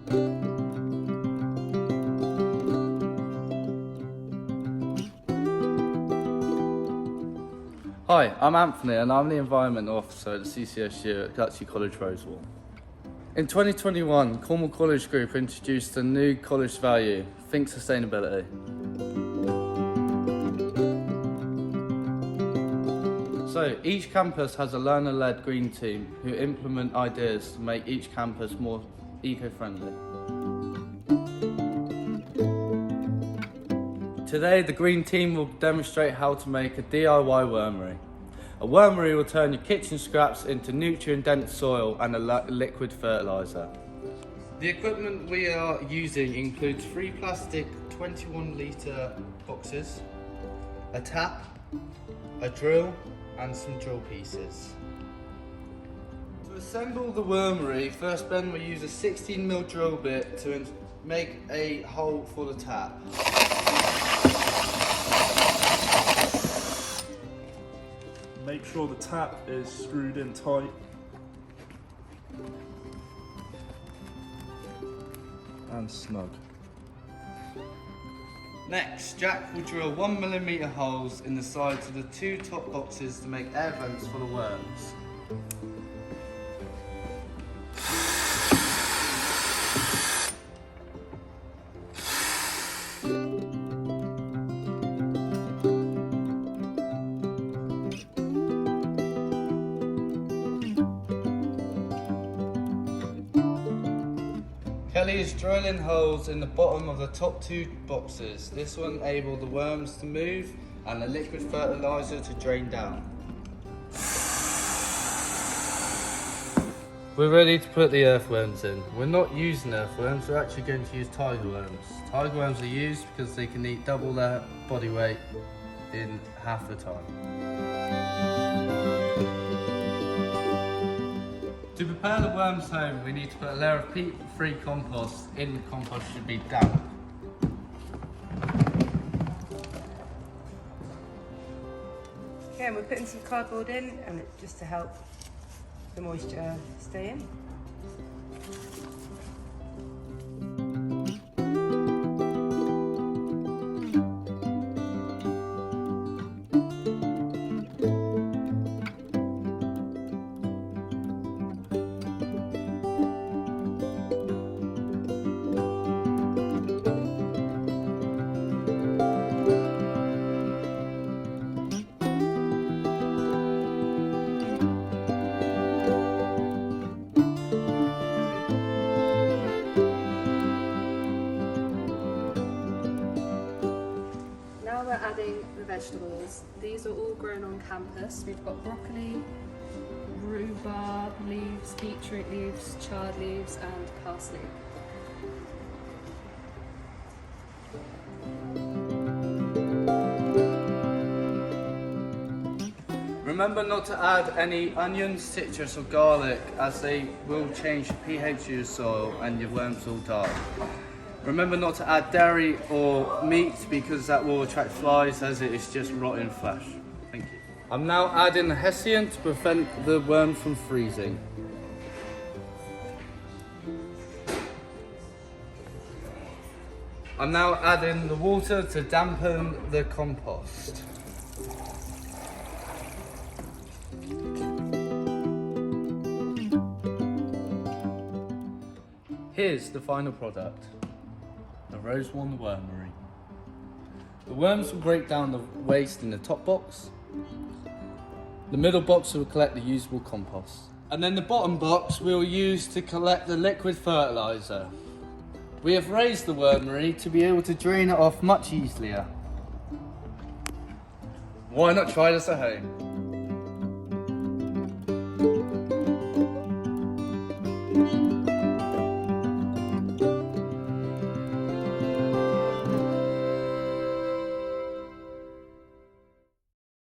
Hi, I'm Anthony and I'm the Environment Officer at the CCSU at Horticulture College, Rosewarne. In 2021, Cornwall College Group introduced a new college value, Think Sustainability. So each campus has a learner-led green team who implement ideas to make each campus more eco-friendly. Today, the green team will demonstrate how to make a DIY wormery. A wormery will turn your kitchen scraps into nutrient-dense soil and a liquid fertiliser. The equipment we are using includes 3 plastic 21-litre boxes, a tap, a drill and some drill pieces. To assemble the wormery, first Ben will use a 16mm drill bit to make a hole for the tap. Make sure the tap is screwed in tight. And snug. Next, Jack will drill 1mm holes in the sides of the 2 top boxes to make air vents for the worms. Kelly is drilling holes in the bottom of the top 2 boxes. This will enable the worms to move and the liquid fertiliser to drain down. We're ready to put the earthworms in. We're not using earthworms, we're actually going to use tiger worms. Tiger worms are used because they can eat double their body weight in half the time. To prepare the worms home, we need to put a layer of peat-free compost in. The compost should be damp. Okay, and we're putting some cardboard in, and just to help the moisture stay in. We're adding the vegetables. These are all grown on campus. We've got broccoli, rhubarb leaves, beetroot leaves, chard leaves and parsley. Remember not to add any onions, citrus or garlic, as they will change the pH of your soil and your worms will die. Remember not to add dairy or meat because that will attract flies as it is just rotten flesh. Thank you. I'm now adding the Hessian to prevent the worms from freezing. I'm now adding the water to dampen the compost. Here's the final product. The Rosewarne wormery. The worms will break down the waste in the top box. The middle box will collect the usable compost. And then the bottom box we'll use to collect the liquid fertiliser. We have raised the wormery to be able to drain it off much easier. Why not try this at home?